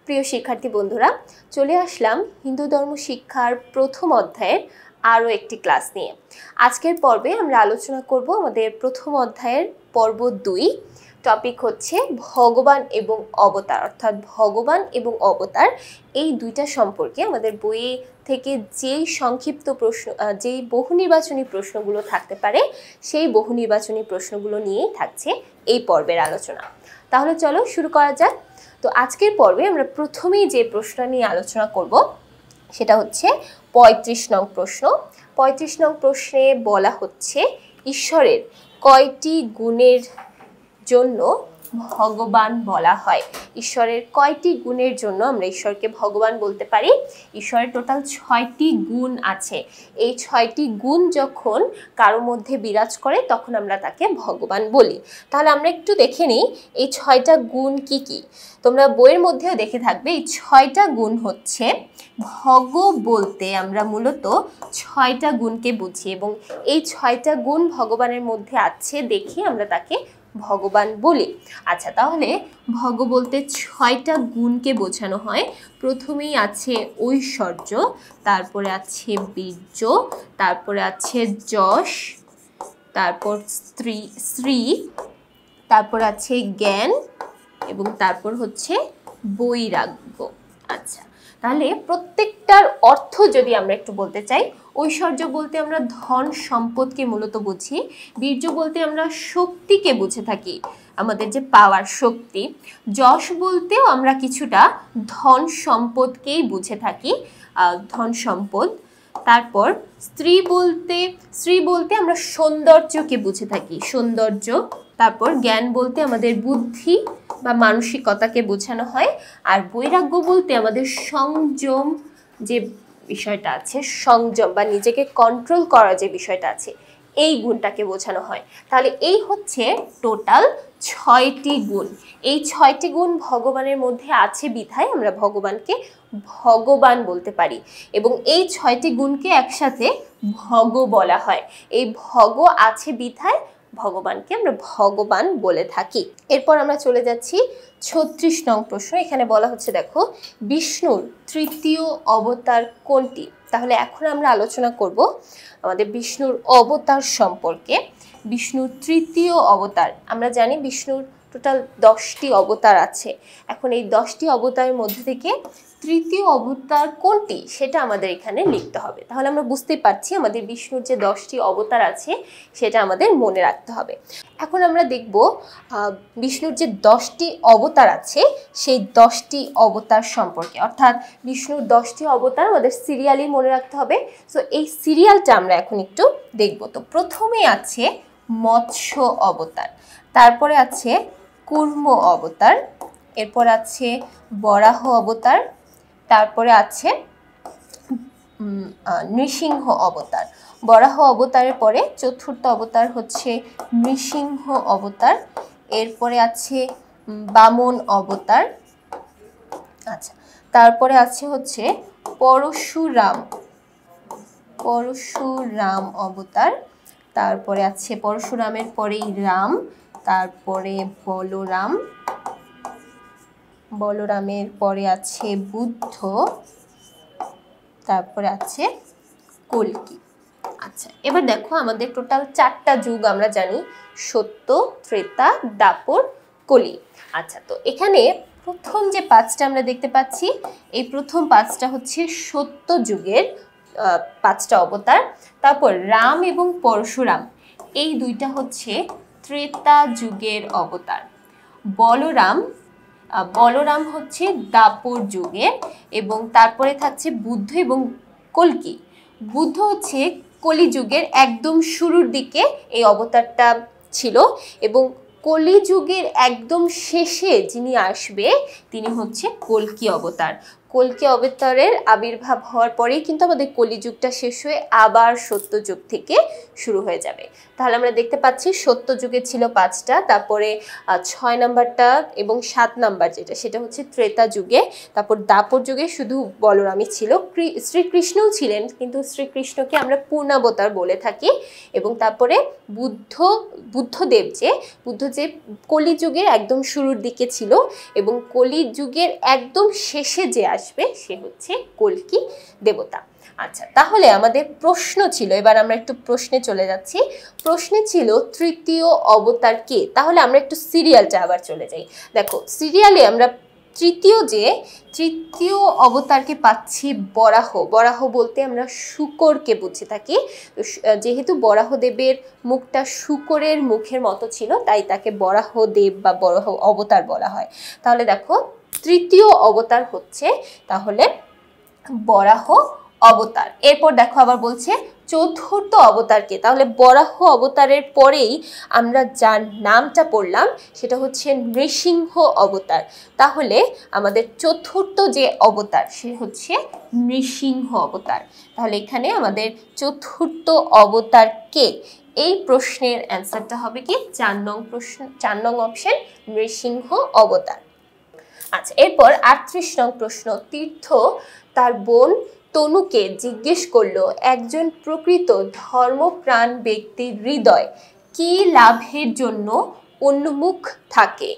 প্রিয় শিক্ষার্থী বন্ধুরা, চলে আসলাম হিন্দু ধর্ম শিক্ষার প্রথম অধ্যায়ের আরও একটি ক্লাস নিয়ে। আজকের পর্বে আমরা আলোচনা করব আমাদের প্রথম অধ্যায়ের পর্ব 2। টপিক হচ্ছে ভগবান এবং অবতার, অর্থাৎ ভগবান এবং অবতার এই দুইটা সম্পর্কে আমাদের বইয়ে থেকে যেই সংক্ষিপ্ত প্রশ্ন, যেই বহু নির্বাচনী প্রশ্নগুলো থাকতে পারে সেই বহু নির্বাচনী প্রশ্নগুলো নিয়েই থাকছে এই পর্বের আলোচনা। তাহলে চলো শুরু করা যাক। তো আজকের পর্বে আমরা প্রথমেই যে প্রশ্ন নিয়ে আলোচনা করব সেটা হচ্ছে 35 নং প্রশ্ন। 35 নং প্রশ্নে বলা হচ্ছে ঈশ্বরের কয়টি গুণের জন্য ভগবান বলা হয়। ঈশ্বরের কয়টি গুণের জন্য আমরা ঈশ্বরকে ভগবান বলতে পারি? ঈশ্বরের টোটাল 6টি গুণ আছে। এই 6টি গুণ যখন কারো মধ্যে বিরাজ করে তখন আমরা তাকে ভগবান বলি। তাহলে আমরা একটু দেখে নিই এই 6টা গুণ কি কি। তোমরা বইয়ের মধ্যেও দেখে থাকবে এই 6টা গুণ হচ্ছে, ভগ বলতে আমরা মূলত 6টা গুণকে বুঝি এবং এই 6টা গুণ ভগবানের মধ্যে আছে দেখে আমরা তাকে ভগবান বলি। আচ্ছা, তাহলে ভগ বলতে 6টা গুণকে বোঝানো হয়। প্রথমেই আছে ঐশ্বর্য, তারপরে আছে বীর্য, তারপরে আছে যশ, তারপর শ্রী, তারপর আছে জ্ঞান এবং তারপর হচ্ছে বৈরাগ্য। আচ্ছা, তাহলে প্রত্যেকটার অর্থ যদি আমরা একটু বলতে চাই, ঐশ্বর্য বলতে আমরা ধন সম্পদকে মূলত বুঝি, বীর্য বলতে আমরা শক্তিকে বুঝে থাকি, আমাদের যে পাওয়ার শক্তি, যশ বলতেও আমরা কিছুটা ধন সম্পদকেই বুঝে থাকি, ধন সম্পদ। তারপর স্ত্রী বলতে আমরা সৌন্দর্যকে বুঝে থাকি, সৌন্দর্য। তারপর জ্ঞান বলতে আমাদের বুদ্ধি বা মানসিকতাকে বোঝানো হয়, আর বৈরাগ্য বলতে আমাদের সংযম যে বিষয়টা আছে, সংযম বা নিজেকে কন্ট্রোল করার যে বিষয়টা আছে, এই গুণটাকে বোঝানো হয়। তাহলে এই হচ্ছে টোটাল 6টি গুণ। এই 6টি গুণ ভগবানের মধ্যে আছে বিধায় আমরা ভগবানকে ভগবান বলতে পারি এবং এই 6টি গুণকে একসাথে ভগ বলা হয়। এই ভগ আছে বিধায় ভগবানকে আমরা ভগবান বলে থাকি। এরপর আমরা চলে যাচ্ছি 36 নং প্রশ্ন। এখানে বলা হচ্ছে, দেখো, বিষ্ণুর তৃতীয় অবতার কোনটি? তাহলে এখন আমরা আলোচনা করব আমাদের বিষ্ণুর অবতার সম্পর্কে। বিষ্ণুর তৃতীয় অবতার, আমরা জানি বিষ্ণুর টোটাল 10টি অবতার আছে। এখন এই 10টি অবতারের মধ্যে থেকে তৃতীয় অবতার কোনটি সেটা আমাদের এখানে লিখতে হবে। তাহলে আমরা বুঝতেই পারছি আমাদের বিষ্ণুর যে 10টি অবতার আছে সেটা আমাদের মনে রাখতে হবে। এখন আমরা দেখব বিষ্ণুর যে 10টি অবতার আছে সেই 10টি অবতার সম্পর্কে, অর্থাৎ বিষ্ণুর 10টি অবতার আমাদের সিরিয়ালি মনে রাখতে হবে। সো এই সিরিয়ালটা আমরা এখন একটু দেখব। তো প্রথমে আছে মৎস্য অবতার, তারপরে আছে কুর্ম অবতার, এরপর আছে বরাহ অবতার, তারপরে আছে নৃসিংহ অবতার। বরাহ অবতারের পরে চতুর্থ অবতার হচ্ছে নৃসিংহ অবতার, এরপরে আছে বামন অবতার। আচ্ছা, তারপরে আছে হচ্ছে পরশুরাম অবতার, তারপরে আছে পরশুরামের পরেই রাম, তারপরে বলরামের পরে আছে বুদ্ধ, তারপরে আছে কল্কি। আচ্ছা, এবার দেখো আমাদের টোটাল 4টা যুগ আমরা জানি, সত্য, ত্রেতা, দাপর, কলি। আচ্ছা, তো এখানে প্রথম যে 5টা আমরা দেখতে পাচ্ছি, এই প্রথম 5টা হচ্ছে সত্য যুগের 5টা অবতার। তারপর রাম এবং পরশুরাম এই 2টা হচ্ছে ত্রেতা যুগের অবতার। বলরাম হচ্ছে দাপর যুগের, এবং তারপরে থাকছে বুদ্ধ এবং কল্কি। বুদ্ধ হচ্ছে কলিযুগের একদম শুরুর দিকে এই অবতারটা ছিল এবং কলিযুগের একদম শেষে যিনি আসবে তিনি হচ্ছে কল্কি অবতার। কল্কি অবতারের আবির্ভাব হওয়ার পরেই কিন্তু আমাদের কলিযুগটা শেষ হয়ে আবার সত্যযুগ থেকে শুরু হয়ে যাবে। তাহলে আমরা দেখতে পাচ্ছি সত্যযুগে ছিল 5টা, তারপরে 6 নাম্বারটা এবং 7 নাম্বার যেটা সেটা হচ্ছে ত্রেতা যুগে, তারপর দাপর যুগে শুধু বলরামই ছিল, শ্রীকৃষ্ণও ছিলেন কিন্তু শ্রীকৃষ্ণকে আমরা পূর্ণাবতার বলে থাকি, এবং তারপরে বুদ্ধদেব যে কলিযুগের একদম শুরুর দিকে ছিল, এবং কলিযুগের একদম শেষে যে আসবে সে হচ্ছে কল্কি দেবতা। আচ্ছা, তাহলে আমাদের প্রশ্ন ছিল, এবার আমরা একটু প্রশ্নে চলে যাচ্ছি। প্রশ্নে ছিল তৃতীয় অবতার কে? তাহলে আমরা একটু সিরিয়ালটা আবার চলে যাই। দেখো সিরিয়ালে আমরা তৃতীয় অবতারকে পাচ্ছি বরাহ। বরাহ বলতে আমরা শূকরকে বুঝে থাকি। যেহেতু বরাহদেবের মুখটা শূকরের মুখের মতো ছিল তাই তাকে বরাহদেব বা বরাহ অবতার বলা হয়। তাহলে দেখো তৃতীয় অবতার হচ্ছে তাহলে বরাহ অবতার। এরপর দেখো আবার বলছে চতুর্থ অবতারকে, তাহলে বরাহ অবতারের পরেই আমরা যার নামটা পড়লাম সেটা হচ্ছে নৃসিংহ অবতার। তাহলে আমাদের চতুর্থ যে অবতার সে হচ্ছে নৃসিংহ অবতার। তাহলে এখানে আমাদের চতুর্থ অবতার কে? এই প্রশ্নের অ্যান্সারটা হবে কি 4 নং অপশন নৃসিংহ অবতার। আচ্ছা, এরপর 38 নং প্রশ্ন, তীর্থ তার বোন তনুকে জিজ্ঞেস করলো একজন প্রকৃত ধর্মপ্রাণ ব্যক্তির হৃদয় কি লাভের জন্য উন্মুখ থাকে?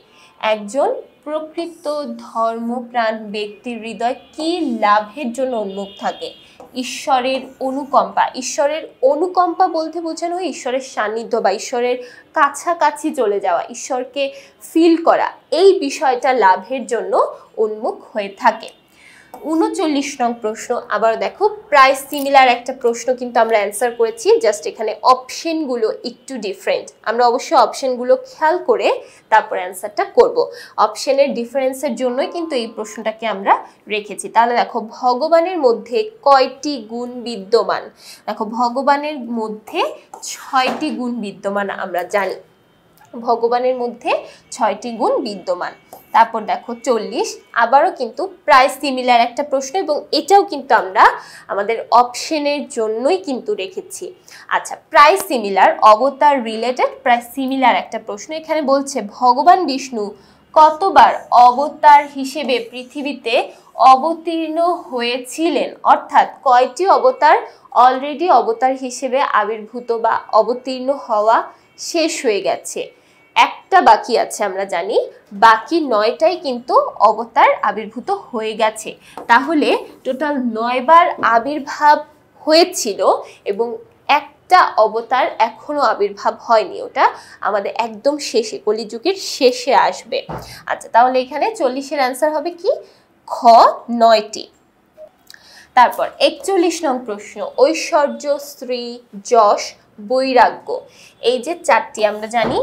একজন প্রকৃত ধর্মপ্রাণ ব্যক্তির হৃদয় কি লাভের জন্য উন্মুখ থাকে? ঈশ্বরের অনুকম্পা। ঈশ্বরের অনুকম্পা বলতে বোঝানো হয় ঈশ্বরের সান্নিধ্য বা ঈশ্বরের কাছাকাছি চলে যাওয়া, ঈশ্বরকে ফিল করা, এই বিষয়টা লাভের জন্য উন্মুখ হয়ে থাকে। 39 নং প্রশ্ন, আবার দেখো প্রায় সিমিলার একটা প্রশ্ন কিন্তু আমরা অ্যান্সার করেছি, জাস্ট এখানে অপশনগুলো একটু ডিফারেন্ট। আমরা অবশ্যই অপশনগুলো খেয়াল করে তারপর অ্যান্সারটা করব। অপশনের ডিফারেন্সের জন্যই কিন্তু এই প্রশ্নটাকে আমরা রেখেছি। তাহলে দেখো ভগবানের মধ্যে কয়টি গুণ বিদ্যমান? দেখো ভগবানের মধ্যে 6টি গুণ বিদ্যমান আমরা জানি, ভগবানের মধ্যে 6টি গুণ বিদ্যমান। তারপর দেখো 40, আবারও কিন্তু প্রায় সিমিলার একটা প্রশ্ন, এবং এটাও কিন্তু আমরা আমাদের অপশনের জন্যই কিন্তু রেখেছি। আচ্ছা, প্রায় সিমিলার অবতার রিলেটেড প্রায় সিমিলার একটা প্রশ্ন এখানে বলছে ভগবান বিষ্ণু কতবার অবতার হিসেবে পৃথিবীতে অবতীর্ণ হয়েছিলেন? অর্থাৎ কয়টি অবতার অলরেডি অবতার হিসেবে আবির্ভূত বা অবতীর্ণ হওয়া শেষ হয়ে গেছে, একটা বাকি আছে আমরা জানি, বাকি 9টাই কিন্তু অবতার আবির্ভূত হয়ে গেছে। তাহলে টোটাল 9 বার আবির্ভাব হয়েছিল এবং একটা অবতার এখনো আবির্ভাব হয়নি, ওটা আমাদের একদম শেষে কলিযুগের শেষে আসবে। আচ্ছা, তাহলে এখানে 40-এর অ্যান্সার হবে কি খ 9টি। তারপর 41 নং প্রশ্ন, ঐশ্বর্য, শ্রী, যশ, বৈরাগ্য, এই যে 4টি আমরা জানি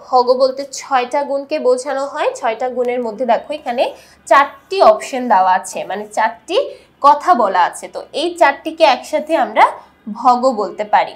ভগ বলতে 6টা গুণকে বোঝানো হয়। 6টা গুণের মধ্যে দেখো এখানে 4টি অপশন দেওয়া আছে, মানে 4টি কথা বলা আছে, তো এই 4টিকে একসাথে আমরা ভগ বলতে পারি।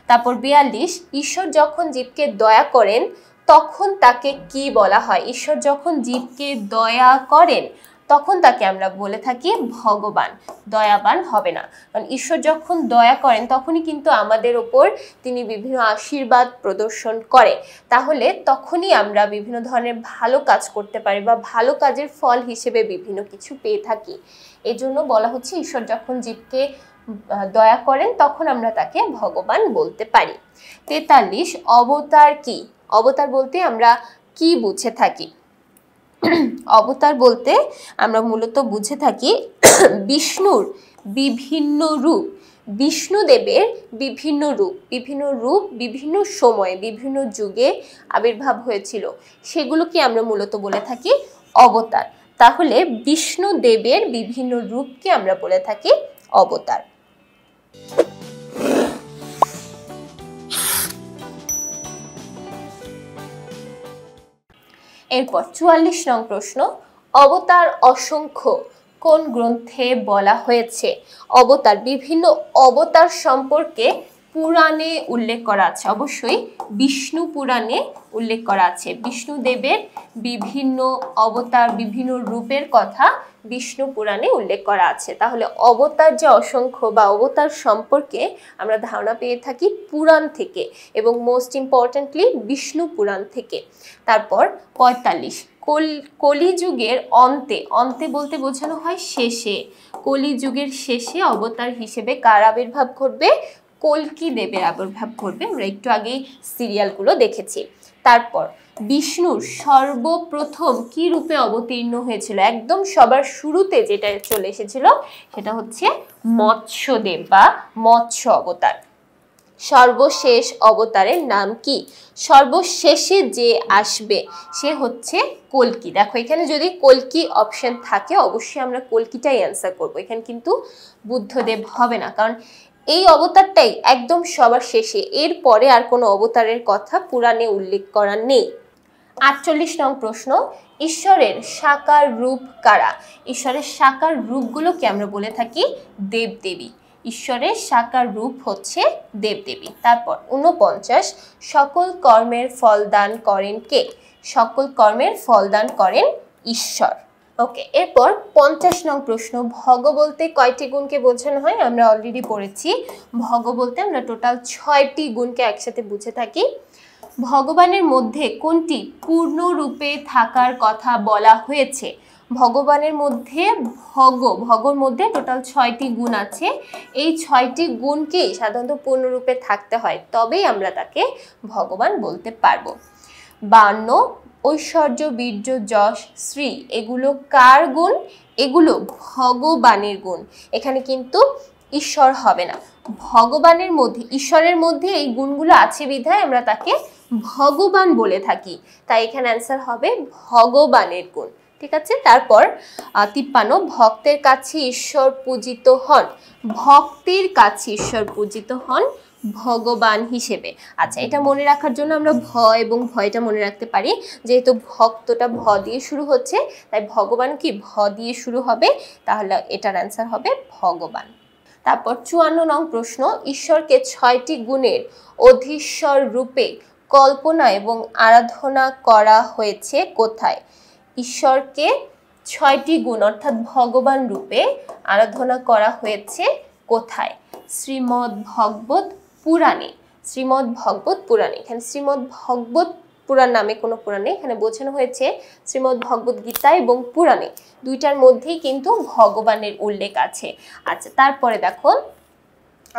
তারপর 42, ঈশ্বর যখন জীবকে দয়া করেন তখন তাকে কি বলা হয়? ঈশ্বর যখন জীবকে দয়া করেন তখন তাকে আমরা বলে থাকি ভগবান, দয়াবান হবে না, কারণ ঈশ্বর যখন দয়া করেন তখনই কিন্তু আমাদের ওপর তিনি বিভিন্ন আশীর্বাদ প্রদর্শন করে, তাহলে তখনই আমরা বিভিন্ন ধরনের ভালো কাজ করতে পারি বা ভালো কাজের ফল হিসেবে বিভিন্ন কিছু পেয়ে থাকি। এজন্য বলা হচ্ছে ঈশ্বর যখন জীবকে দয়া করেন তখন আমরা তাকে ভগবান বলতে পারি। 43, অবতার কি? অবতার বলতে আমরা কি বুঝে থাকি? অবতার বলতে আমরা মূলত বুঝে থাকি বিষ্ণুর বিভিন্ন রূপ, বিষ্ণুদেবের বিভিন্ন রূপ বিভিন্ন সময়ে বিভিন্ন যুগে আবির্ভাব হয়েছিল, সেগুলোকে আমরা মূলত বলে থাকি অবতার। তাহলে বিষ্ণুদেবের বিভিন্ন রূপকে আমরা বলে থাকি অবতার। এরপর 44 নং প্রশ্ন, অবতার অসংখ্য কোন গ্রন্থে বলা হয়েছে? অবতার, বিভিন্ন অবতার সম্পর্কে পুরাণে উল্লেখ করা আছে, অবশ্যই বিষ্ণু পুরাণে উল্লেখ করা আছে। বিষ্ণুদেবের বিভিন্ন অবতার, বিভিন্ন রূপের কথা বিষ্ণু পুরাণে উল্লেখ করা আছে। তাহলে অবতার যে অসংখ্য বা অবতার সম্পর্কে আমরা ধারণা পেয়ে থাকি পুরাণ থেকে, এবং মোস্ট ইম্পর্টেন্টলি বিষ্ণু পুরাণ থেকে। তারপর 45, কলিযুগের অন্তে, অন্তে বলতে বোঝানো হয় শেষে, কলিযুগের শেষে অবতার হিসেবে কার আবির্ভাব ঘটবে? কল্কি দেবের আবির্ভাব ঘটবে। আমরা একটু আগেই সিরিয়ালগুলো দেখেছি। তারপর বিষ্ণুর সর্বপ্রথম কি রূপে অবতীর্ণ হয়েছিল? একদম সবার শুরুতে যেটা চলে এসেছিল সেটা হচ্ছে মৎস্যদেব বা মৎস্য অবতার। সর্বশেষ অবতারের নাম কি? সর্বশেষে যে আসবে সে হচ্ছে কল্কি। দেখো এখানে যদি কল্কি অপশন থাকে অবশ্যই আমরা কল্কিটাই অ্যান্সার করব, এখানে কিন্তু বুদ্ধদেব হবে না, কারণ এই অবতারটাই একদম সবার শেষে, এর পরে আর কোনো অবতারের কথা পুরাণে উল্লেখ করা নেই। 48 নং প্রশ্ন, ঈশ্বরের সাকার রূপ কারা? ঈশ্বরের সাকার রূপগুলোকে আমরা বলে থাকি দেবদেবী। ঈশ্বরের সাকার রূপ হচ্ছে দেবদেবী। তারপর 49, সকল কর্মের ফল দান করেন কে? সকল কর্মের ফল দান করেন ঈশ্বর। ওকে, এরপর 50 নং প্রশ্ন, ভগ বলতে কয়টি গুণকে বোঝানো হয়? আমরা অলরেডি পড়েছি, ভগ বলতে আমরা টোটাল 6টি গুণকে একসাথে বুঝে থাকি। ভগবানের মধ্যে কোনটি পূর্ণরূপে থাকার কথা বলা হয়েছে? ভগবানের মধ্যে ভগর মধ্যে টোটাল 6টি গুণ আছে, এই 6টি গুণকেই সাধারণত পূর্ণরূপে থাকতে হয়, তবেই আমরা তাকে ভগবান বলতে পারবো। 52, ঐশ্বর্য, বীর্য, যশ, শ্রী এগুলো কার গুণ? এগুলো ভগবানের গুণ। এখানে কিন্তু ঈশ্বর হবে না, ভগবানের মধ্যে, ঈশ্বরের মধ্যে এই গুণগুলো আছে বিধায় আমরা তাকে ভগবান বলে থাকি, তাই এখানে অ্যান্সার হবে ভগবানের গুণ। ঠিক আছে। তারপর 53, ভক্তের কাছে ঈশ্বর পূজিত হন। ভক্তের কাছে ঈশ্বর পূজিত হন ভগবান হিসেবে। আচ্ছা, এটা মনে রাখার জন্য আমরা ভ এবং ভয়টা মনে রাখতে পারি, যেহেতু ভক্তটা ভ দিয়ে শুরু হচ্ছে তাই ভগবান কি ভ দিয়ে শুরু হবে, তাহলে এটার অ্যান্সার হবে ভগবান। তারপর 54 নং প্রশ্ন, ঈশ্বরকে 6টি গুণের অধীশ্বর রূপে কল্পনা এবং আরাধনা করা হয়েছে কোথায়? ঈশ্বরকে 6টি গুণ অর্থাৎ ভগবান রূপে আরাধনা করা হয়েছে কোথায়? শ্রীমদ্ ভগবত পুরাণে। শ্রীমদ্ ভগবত পুরাণে, এখানে শ্রীমদ্ ভগবত পুরাণ নামে কোনো পুরাণ নেই, এখানে বোঝানো হয়েছে শ্রীমদ্ ভগবত গীতা এবং পুরাণে, দুইটার মধ্যেই কিন্তু ভগবানের উল্লেখ আছে। আচ্ছা, তারপরে দেখো,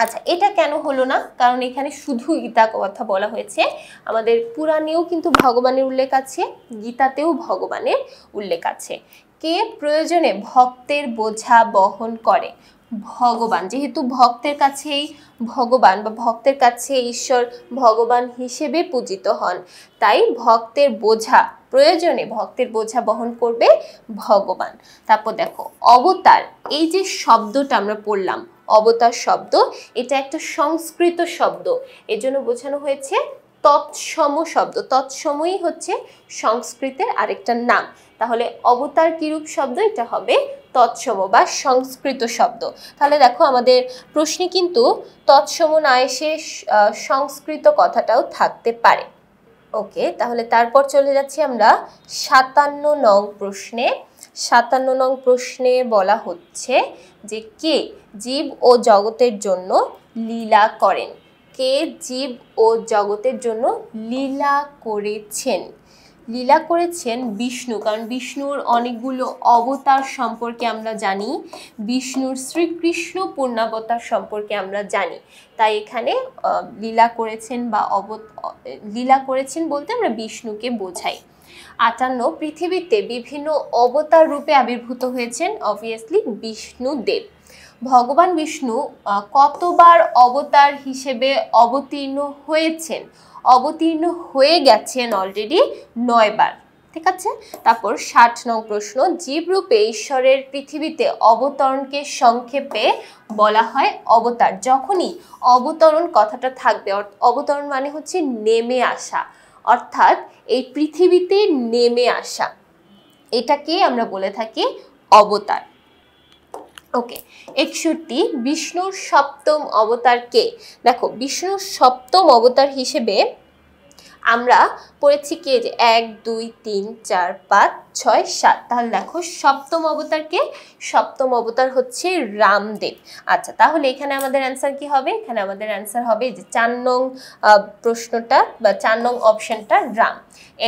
আচ্ছা এটা কেন হলো না? কারণ এখানে শুধু গীতা কথা বলা হয়েছে, আমাদের পুরাণেও কিন্তু ভগবানের উল্লেখ আছে, গীতাতেও ভগবানের উল্লেখ আছে। কে প্রয়োজনে ভক্তের বোঝা বহন করে? ভগবান। যেহেতু ভক্তের কাছেই ভগবান বা ভক্তের কাছে ঈশ্বর ভগবান হিসেবে পূজিত হন, তাই ভক্তের বোঝা, প্রয়োজনে ভক্তের বোঝা বহন করবে ভগবান। তারপর দেখো অবতার, এই যে শব্দটা আমরা পড়লাম অবতার শব্দ, এটা একটা সংস্কৃত শব্দ, এর জন্য বোঝানো হয়েছে তৎসম শব্দ। তৎসমই হচ্ছে সংস্কৃতের আরেকটা নাম, তাহলে অবতার কিরূপ শব্দ? এটা হবে তৎসম বা সংস্কৃত শব্দ। তাহলে দেখো আমাদের প্রশ্নে কিন্তু তৎসম না এসে সংস্কৃত কথাটাও থাকতে পারে। ওকে, তাহলে তারপর চলে যাচ্ছি আমরা 57 নং প্রশ্নে। 57 নং প্রশ্নে বলা হচ্ছে যে কে জীব ও জগতের জন্য লীলা করেন? কে জীব ও জগতের জন্য লীলা করেছেন? লীলা করেছেন বিষ্ণু, কারণ বিষ্ণুর অনেকগুলো অবতার সম্পর্কে আমরা জানি, বিষ্ণুর শ্রীকৃষ্ণ পূর্ণাবতার সম্পর্কে আমরা জানি, তাই এখানে লীলা করেছেন বা লীলা করেছেন বলতে আমরা বিষ্ণুকে বোঝাই। 58, পৃথিবীতে বিভিন্ন অবতার রূপে আবির্ভূত হয়েছেন অবভিয়াসলি বিষ্ণুদেব। ভগবান বিষ্ণু কতবার অবতার হিসেবে অবতীর্ণ হয়েছেন? অবতীর্ণ হয়ে গেছেন অলরেডি 9 বার। ঠিক আছে। তারপর 60 নং প্রশ্ন, জীবরূপে ঈশ্বরের পৃথিবীতে অবতরণকে সংক্ষেপে বলা হয় অবতার। যখনই অবতরণ কথাটা থাকবে, অবতরণ মানে হচ্ছে নেমে আসা, অর্থাৎ এই পৃথিবীতে নেমে আসা, এটাকে আমরা বলে থাকি অবতার। ওকে, 61 বিষ্ণুর সপ্তম অবতার কে? দেখো বিষ্ণুর সপ্তম অবতার হিসেবে আমরা পড়েছি কে, যে 1 2 3 4 5 6 7। তাহলে দেখো সপ্তম অবতার কে? সপ্তম অবতার হচ্ছে রামদেব। আচ্ছা, তাহলে এখানে আমাদের অ্যান্সার কি হবে? এখানে আমাদের অ্যান্সার হবে যে 4 নং প্রশ্নটা বা 4 নং অপশনটা রাম।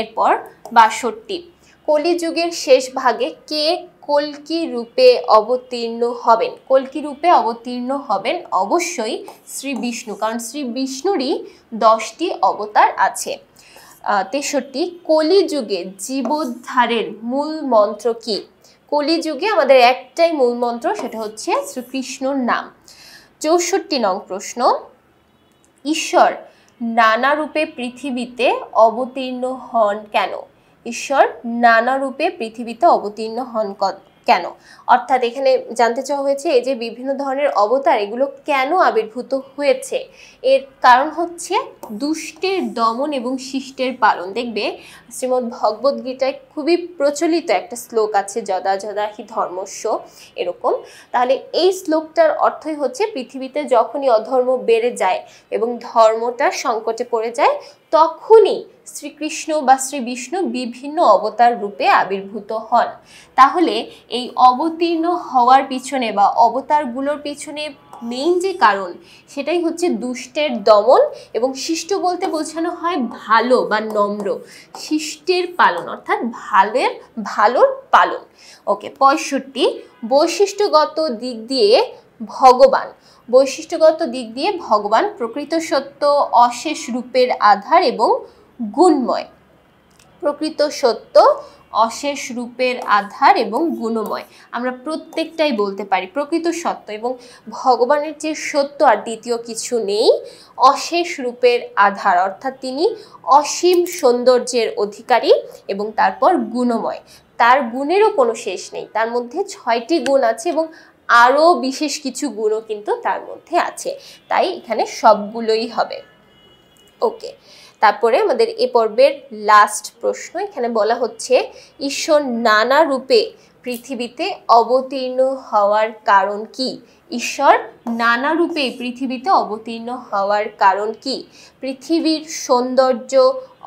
এরপর 62 কলিযুগের শেষ ভাগে কে কল্কি রূপে অবতীর্ণ হবেন? কল্কি রূপে অবতীর্ণ হবেন অবশ্যই শ্রী বিষ্ণু, কারণ শ্রী বিষ্ণুরই 10টি অবতার আছে। 63 কলিযুগে জীবোদ্ধারের মূল মন্ত্র কি? কলিযুগে আমাদের একটাই মূল মন্ত্র, সেটা হচ্ছে শ্রীকৃষ্ণর নাম। 64 নং প্রশ্ন, ঈশ্বর নানা রূপে পৃথিবীতে অবতীর্ণ হন কেন? ঈশ্বর নানা রূপে পৃথিবীতে অবতীর্ণ হন কেন? অর্থাৎ এখানে জানতে চাওয়া হয়েছে এই যে বিভিন্ন ধরনের অবতার, এগুলো কেন আবির্ভূত হয়েছে? এর কারণ হচ্ছে দুষ্টের দমন এবং শিষ্টের পালন। দেখবে শ্রীমদ্ ভগবদ গীতায় খুবই প্রচলিত একটা শ্লোক আছে, যদা যদা হি ধর্মস্য, এরকম। তাহলে এই শ্লোকটার অর্থই হচ্ছে পৃথিবীতে যখনই অধর্ম বেড়ে যায় এবং ধর্মটা সংকটে পড়ে যায়, তখনই শ্রীকৃষ্ণ বা শ্রী বিষ্ণু বিভিন্ন অবতার রূপে আবির্ভূত হন। তাহলে এই অবতীর্ণ হওয়ার পিছনে বা অবতারগুলোর পিছনে মেইন যে কারণ, সেটাই হচ্ছে দুষ্টের দমন এবং শিষ্ট বলতে বোঝানো হয় ভালো বা নম্র, শিষ্টের পালন অর্থাৎ ভালোর পালন। ওকে, 65 বৈশিষ্ট্যগত দিক দিয়ে ভগবান প্রকৃত সত্য, অশেষ রূপের আধার এবং গুণময়। প্রকৃত সত্য, অশেষ রূপের আধার এবং গুণময়, আমরা প্রত্যেকটাই বলতে পারি প্রকৃত সত্য, এবং ভগবানের যে সত্য আর দ্বিতীয় কিছু নেই। অশেষ রূপের আধার অর্থাৎ তিনি অসীম সৌন্দর্যের অধিকারী, এবং তারপর গুণময়, তার গুণেরও কোনো শেষ নেই। তার মধ্যে 6টি গুণ আছে এবং আরও বিশেষ কিছু গুণও কিন্তু তার মধ্যে আছে, তাই এখানে সবগুলোই হবে। ওকে, তারপরে আমাদের এ পর্বের লাস্ট প্রশ্ন, এখানে বলা হচ্ছে ঈশ্বর নানা রূপে পৃথিবীতে অবতীর্ণ হওয়ার কারণ কি? ঈশ্বর নানা রূপে পৃথিবীতে অবতীর্ণ হওয়ার কারণ কি? পৃথিবীর সৌন্দর্য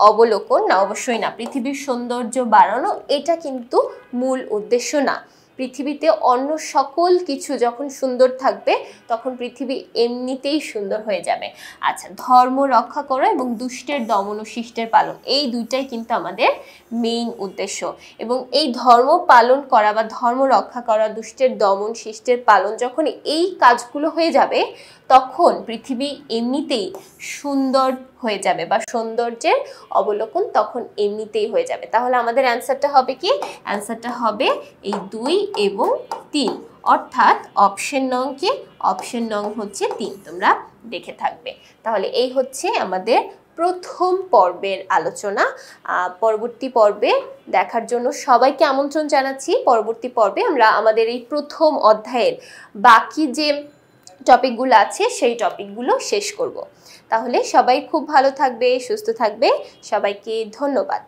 অবলোকন? না, অবশ্যই না। পৃথিবীর সৌন্দর্য বাড়ানো এটা কিন্তু মূল উদ্দেশ্য না। পৃথিবীতে অন্য সকল কিছু যখন সুন্দর থাকবে, তখন পৃথিবী এমনিতেই সুন্দর হয়ে যাবে। আচ্ছা, ধর্ম রক্ষা করা এবং দুষ্টের দমন ও শিষ্টের পালন, এই দুইটাই কিন্তু আমাদের মেইন উদ্দেশ্য। এবং এই ধর্ম পালন করা বা ধর্ম রক্ষা করা, দুষ্টের দমন, শিষ্টের পালন, যখন এই কাজগুলো হয়ে যাবে, তখন পৃথিবী এমনিতেই সুন্দর হয়ে যাবে বা সৌন্দর্যের অবলোকন তখন এমনিতেই হয়ে যাবে। তাহলে আমাদের অ্যান্সারটা হবে কি? অ্যান্সারটা হবে এই 2 এবং 3, অর্থাৎ অপশন নং কি? অপশন নং হচ্ছে 3, তোমরা দেখে থাকবে। তাহলে এই হচ্ছে আমাদের প্রথম পর্বের আলোচনা। পরবর্তী পর্বে দেখার জন্য সবাইকে আমন্ত্রণ জানাচ্ছি। পরবর্তী পর্বে আমরা আমাদের এই প্রথম অধ্যায়ের বাকি যে টপিকগুলো আছে সেই টপিকগুলো শেষ করব। তাহলে সবাই খুব ভালো থাকবে, সুস্থ থাকবে। সবাইকে ধন্যবাদ।